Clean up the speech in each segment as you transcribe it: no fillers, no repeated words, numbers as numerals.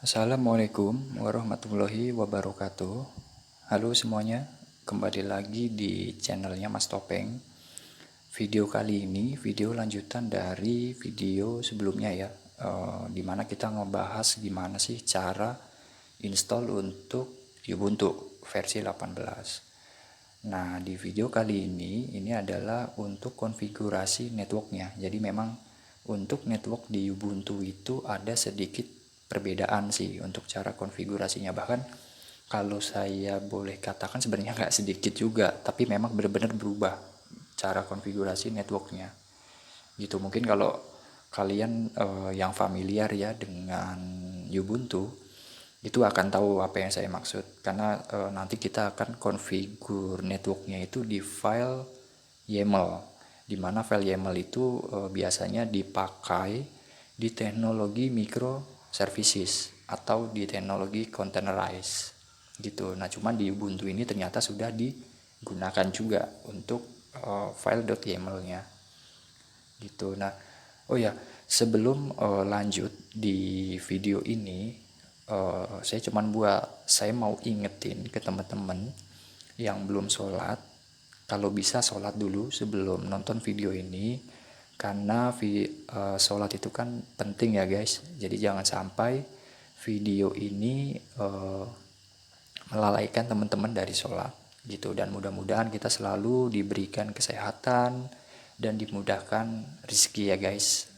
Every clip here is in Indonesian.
Assalamualaikum warahmatullahi wabarakatuh. Halo semuanya, kembali lagi di channelnya Mas Topeng. Video kali ini video lanjutan dari video sebelumnya ya, dimana kita ngebahas gimana sih cara install untuk Ubuntu versi 18. Nah, di video kali ini adalah untuk konfigurasi networknya. Jadi memang untuk network di Ubuntu itu ada sedikit perbedaan sih untuk cara konfigurasinya. Bahkan kalau saya boleh katakan sebenarnya nggak sedikit juga, tapi memang benar-benar berubah cara konfigurasi networknya. Gitu mungkin kalau kalian yang familiar ya dengan Ubuntu itu akan tahu apa yang saya maksud, karena nanti kita akan konfigur networknya itu di file YAML, di mana file YAML itu biasanya dipakai di teknologi microservices atau di teknologi containerized gitu. Nah cuman di Ubuntu ini ternyata sudah digunakan juga untuk file.yaml-nya gitu. Nah, oh ya, sebelum lanjut di video ini, saya mau ingetin ke teman-teman yang belum sholat, kalau bisa sholat dulu sebelum nonton video ini, karena sholat itu kan penting ya guys. Jadi jangan sampai video ini melalaikan teman-teman dari sholat gitu. Dan mudah-mudahan kita selalu diberikan kesehatan dan dimudahkan rezeki ya guys.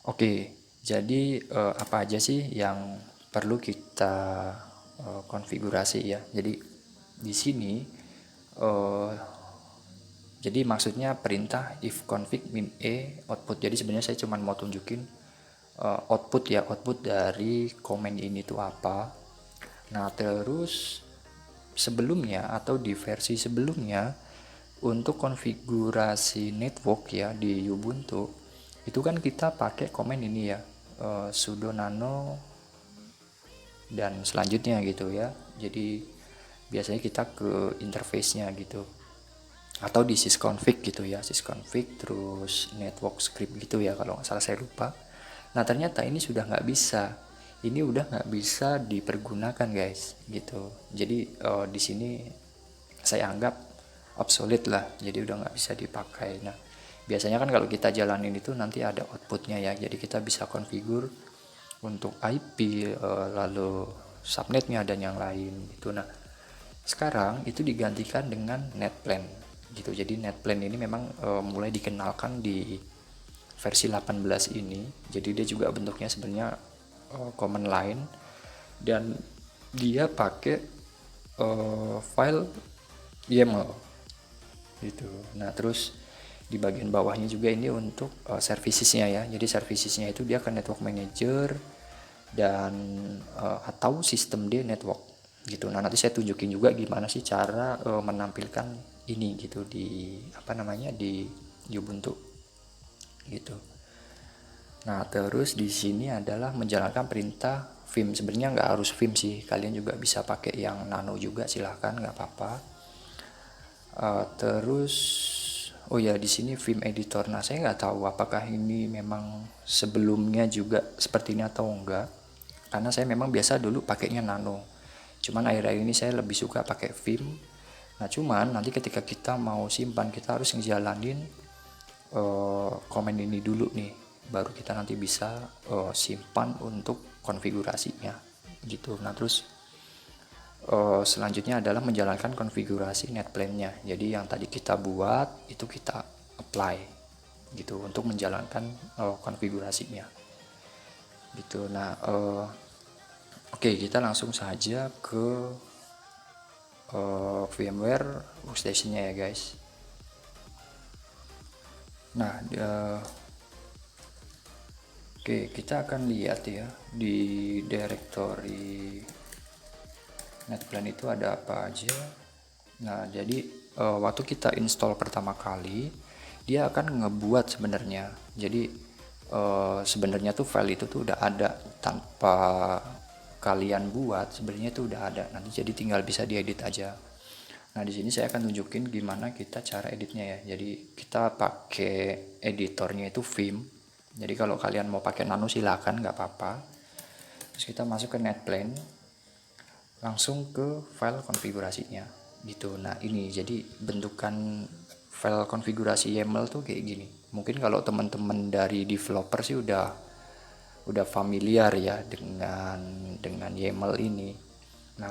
Oke, jadi apa aja sih yang perlu kita konfigurasi ya. Jadi di sini eh, jadi maksudnya perintah if config min e output. Jadi sebenarnya saya cuma mau tunjukin output ya, output dari komen ini tuh apa. Nah, terus sebelumnya atau di versi sebelumnya untuk konfigurasi network ya di Ubuntu itu kan kita pakai komen ini ya, sudo nano dan selanjutnya gitu ya. Jadi biasanya kita ke interface-nya gitu, atau di sysconfig gitu ya, sysconfig terus network script gitu ya kalau nggak salah, saya lupa. Nah ternyata ini sudah nggak bisa, ini udah nggak bisa dipergunakan guys gitu. Jadi di sini saya anggap obsolete lah, jadi udah nggak bisa dipakai. Nah biasanya kan kalau kita jalanin itu nanti ada outputnya ya, jadi kita bisa konfigur untuk IP, lalu subnetnya dan yang lain gitu. Nah sekarang itu digantikan dengan netplan gitu. Jadi netplan ini memang mulai dikenalkan di versi 18 ini. Jadi dia juga bentuknya sebenarnya command line, dan dia pakai file YAML gitu. Nah terus di bagian bawahnya juga ini untuk servicesnya ya. Jadi servicesnya itu dia ke network manager dan atau sistem D network gitu. Nah nanti saya tunjukin juga gimana sih cara menampilkan ini gitu di apa namanya di Ubuntu gitu. Nah terus di sini adalah menjalankan perintah vim. Sebenarnya nggak harus vim sih, kalian juga bisa pakai yang nano juga, silahkan, nggak apa-apa. Terus oh ya di sini vim editor. Nah saya nggak tahu apakah ini memang sebelumnya juga seperti ini atau enggak, karena saya memang biasa dulu pakainya nano. Cuman akhir-akhir ini saya lebih suka pakai vim. Nah cuman nanti ketika kita mau simpan kita harus ngejalanin komen ini dulu nih, baru kita nanti bisa simpan untuk konfigurasinya gitu. Nah terus selanjutnya adalah menjalankan konfigurasi netplan-nya. Jadi yang tadi kita buat itu kita apply gitu untuk menjalankan konfigurasinya gitu. Nah oke, kita langsung saja ke VMware workstation-nya ya guys. Nah oke, kita akan lihat ya di directory netplan itu ada apa aja. Nah jadi waktu kita install pertama kali dia akan ngebuat sebenarnya. Jadi sebenarnya tuh file itu tuh udah ada tanpa kalian buat sebenarnya itu udah ada nanti, jadi tinggal bisa diedit aja. Nah di sini saya akan tunjukin gimana kita cara editnya ya. Jadi kita pakai editornya itu Vim. Jadi kalau kalian mau pakai Nano silakan, nggak apa-apa. Terus kita masuk ke NetPlane, langsung ke file konfigurasinya gitu. Nah ini jadi bentukan file konfigurasi YAML tuh kayak gini. Mungkin kalau teman-teman dari developer sih udah familiar ya dengan YAML ini. Nah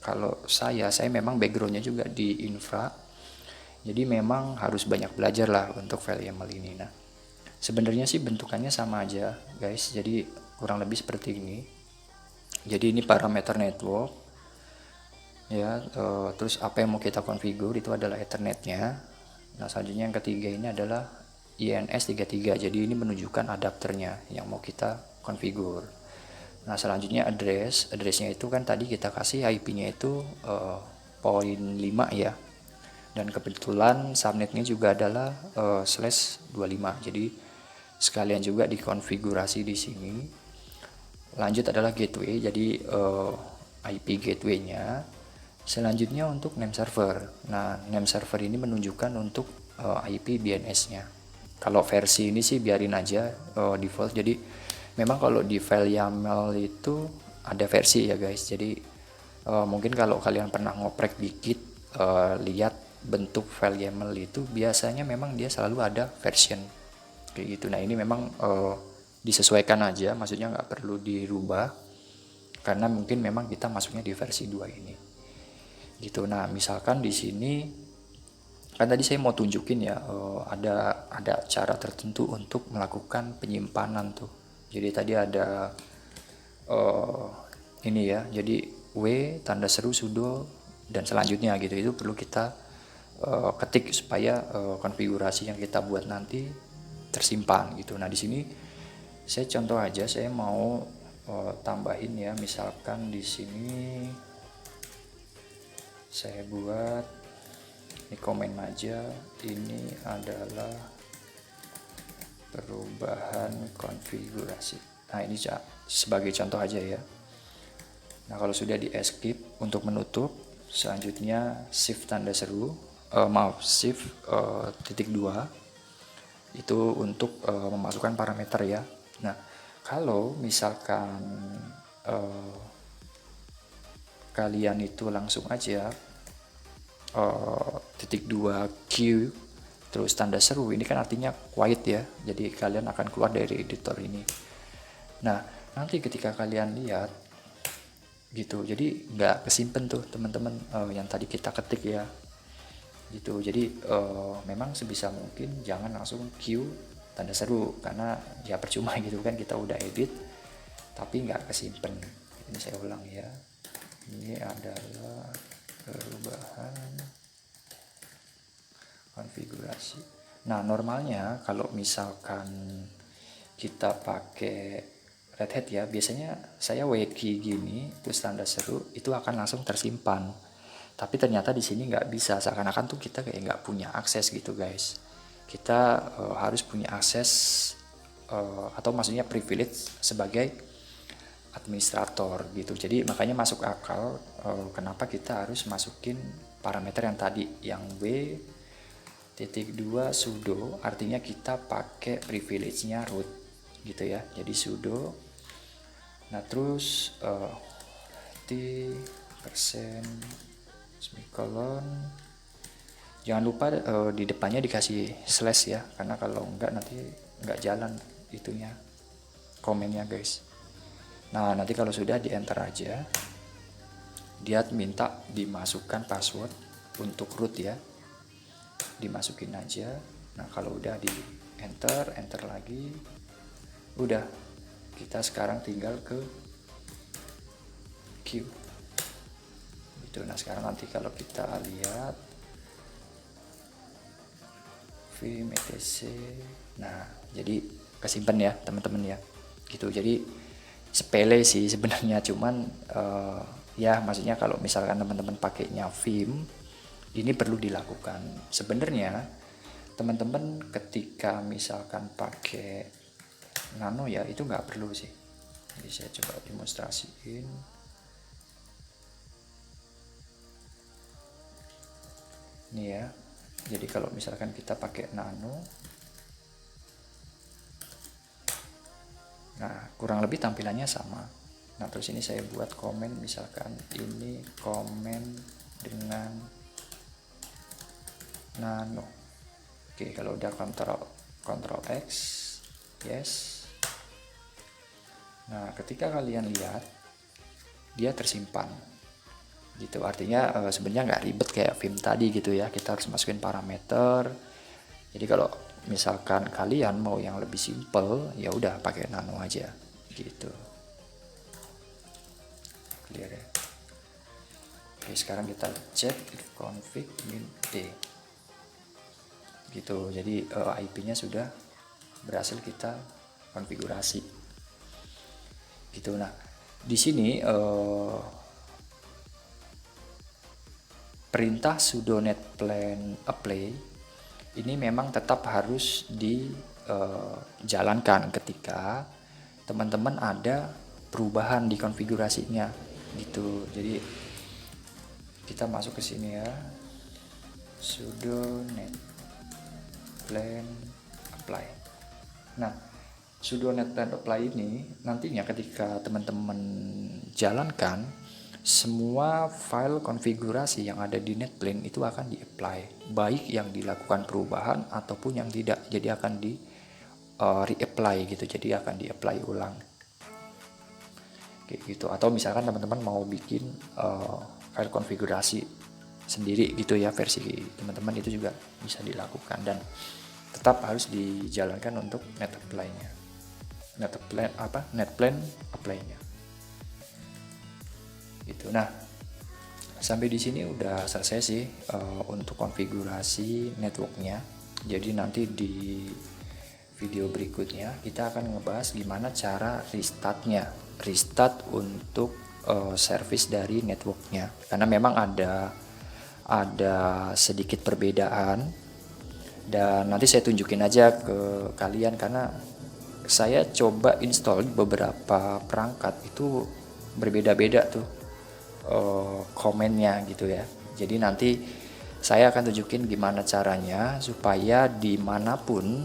kalau saya memang backgroundnya juga di infra, jadi memang harus banyak belajar lah untuk file YAML ini. Nah sebenarnya sih bentukannya sama aja guys, jadi kurang lebih seperti ini. Jadi ini parameter network ya, terus apa yang mau kita configure itu adalah ethernetnya. Nah selanjutnya yang ketiga ini adalah INS33, jadi ini menunjukkan adapternya yang mau kita configure. Nah selanjutnya addressnya itu kan tadi kita kasih IP-nya itu poin 5 ya, dan kebetulan subnetnya juga adalah /25, jadi sekalian juga dikonfigurasi di sini. Lanjut adalah gateway, jadi IP gateway-nya. Selanjutnya untuk name server. Nah name server ini menunjukkan untuk IP DNS-nya. Kalau versi ini sih biarin aja default. Jadi memang kalau di file YAML itu ada versi ya guys. Jadi mungkin kalau kalian pernah ngoprek dikit lihat bentuk file YAML itu biasanya memang dia selalu ada version kayak gitu. Nah ini memang disesuaikan aja, maksudnya nggak perlu dirubah karena mungkin memang kita masuknya di versi 2 ini gitu. Nah misalkan di sini kan tadi saya mau tunjukin ya, ada cara tertentu untuk melakukan penyimpanan tuh. Jadi tadi ada ini ya, jadi w tanda seru sudo dan selanjutnya gitu, itu perlu kita ketik supaya konfigurasi yang kita buat nanti tersimpan gitu. Nah di sini saya contoh aja, saya mau tambahin ya, misalkan di sini saya buat ini komen aja, ini adalah perubahan konfigurasi. Nah ini sebagai contoh aja ya. Nah kalau sudah di escape untuk menutup, selanjutnya shift tanda seru, shift titik 2 itu untuk memasukkan parameter ya. Nah kalau misalkan kalian itu langsung aja titik 2 Q terus tanda seru, ini kan artinya quiet ya, jadi kalian akan keluar dari editor ini. Nah nanti ketika kalian lihat gitu, jadi nggak kesimpan tuh teman-teman yang tadi kita ketik ya gitu. Jadi memang sebisa mungkin jangan langsung Q tanda seru, karena ya percuma gitu kan, kita udah edit tapi nggak kesimpan. Ini saya ulang ya, ini adalah perubahan konfigurasi. Nah normalnya kalau misalkan kita pakai Red Hat ya, biasanya saya wiki gini terus tanda seru itu akan langsung tersimpan. Tapi ternyata di sini nggak bisa, seakan-akan tuh kita kayak nggak punya akses gitu guys. Kita harus punya akses atau maksudnya privilege sebagai administrator gitu. Jadi makanya masuk akal kenapa kita harus masukin parameter yang tadi, yang w.2 sudo, artinya kita pakai privilege-nya root gitu ya. Jadi sudo, nah terus %, semikolon, jangan lupa di depannya dikasih slash ya, karena kalau enggak nanti enggak jalan itunya komennya guys. Nah nanti kalau sudah di enter aja, dia minta dimasukkan password untuk root ya, dimasukin aja. Nah kalau udah di enter lagi, udah kita sekarang tinggal ke Q gitu. Nah sekarang nanti kalau kita lihat vim etc, nah jadi kesimpan ya teman-teman ya gitu. Jadi sepele sih sebenarnya, cuman ya maksudnya kalau misalkan teman-teman pakainya Vim, ini perlu dilakukan. Sebenarnya teman-teman ketika misalkan pakai Nano ya itu nggak perlu sih. Jadi saya coba demonstrasiin. Ini ya. Jadi kalau misalkan kita pakai nano, nah kurang lebih tampilannya sama. Nah terus ini saya buat komen, misalkan ini komen dengan nano. Oke, kalau udah Ctrl X, yes. Nah ketika kalian lihat dia tersimpan gitu, artinya sebenarnya nggak ribet kayak film tadi gitu ya, kita harus masukin parameter. Jadi kalau misalkan kalian mau yang lebih simple, ya udah pakai nano aja gitu. Clear ya. Oke, sekarang kita cek config min d gitu. Jadi IP-nya sudah berhasil kita konfigurasi gitu. Nah di sini perintah sudo netplan apply ini memang tetap harus dijalankan ketika teman-teman ada perubahan di konfigurasinya gitu. Jadi kita masuk ke sini ya, sudo netplan apply. Nah sudo netplan apply ini nantinya ketika teman-teman jalankan, semua file konfigurasi yang ada di netplan itu akan di-apply, baik yang dilakukan perubahan ataupun yang tidak. Jadi akan di reapply gitu, jadi akan di-apply ulang kayak gitu. Atau misalkan teman-teman mau bikin file konfigurasi sendiri gitu ya, versi teman-teman, itu juga bisa dilakukan dan tetap harus dijalankan untuk netplan apply-nya gitu. Nah sampai di sini udah selesai sih untuk konfigurasi networknya. Jadi nanti di video berikutnya kita akan ngebahas gimana cara restart untuk service dari networknya, karena memang ada sedikit perbedaan dan nanti saya tunjukin aja ke kalian, karena saya coba install beberapa perangkat itu berbeda-beda tuh komennya gitu ya. Jadi nanti saya akan tunjukin gimana caranya supaya dimanapun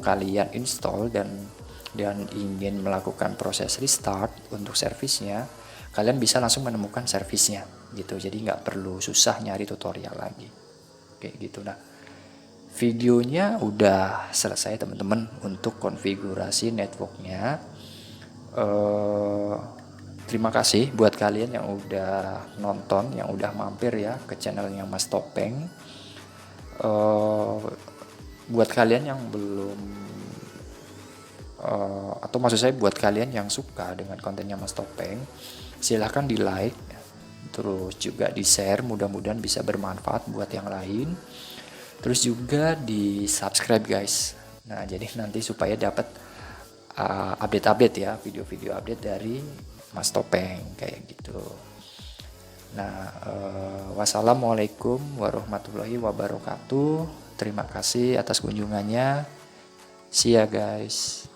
kalian install dan ingin melakukan proses restart untuk servisnya, kalian bisa langsung menemukan servisnya gitu. Jadi nggak perlu susah nyari tutorial lagi kayak gitu. Nah videonya udah selesai teman-teman untuk konfigurasi networknya. Terima kasih buat kalian yang udah nonton, yang udah mampir ya ke channelnya Mas Topeng. Buat kalian yang belum atau maksud saya buat kalian yang suka dengan kontennya Mas Topeng, silahkan di like, terus juga di share, mudah-mudahan bisa bermanfaat buat yang lain. Terus juga di subscribe guys. Nah jadi nanti supaya dapat update-update ya, video-video update dari Mas Topeng kayak gitu. Nah wassalamualaikum warahmatullahi wabarakatuh. Terima kasih atas kunjungannya. See ya guys.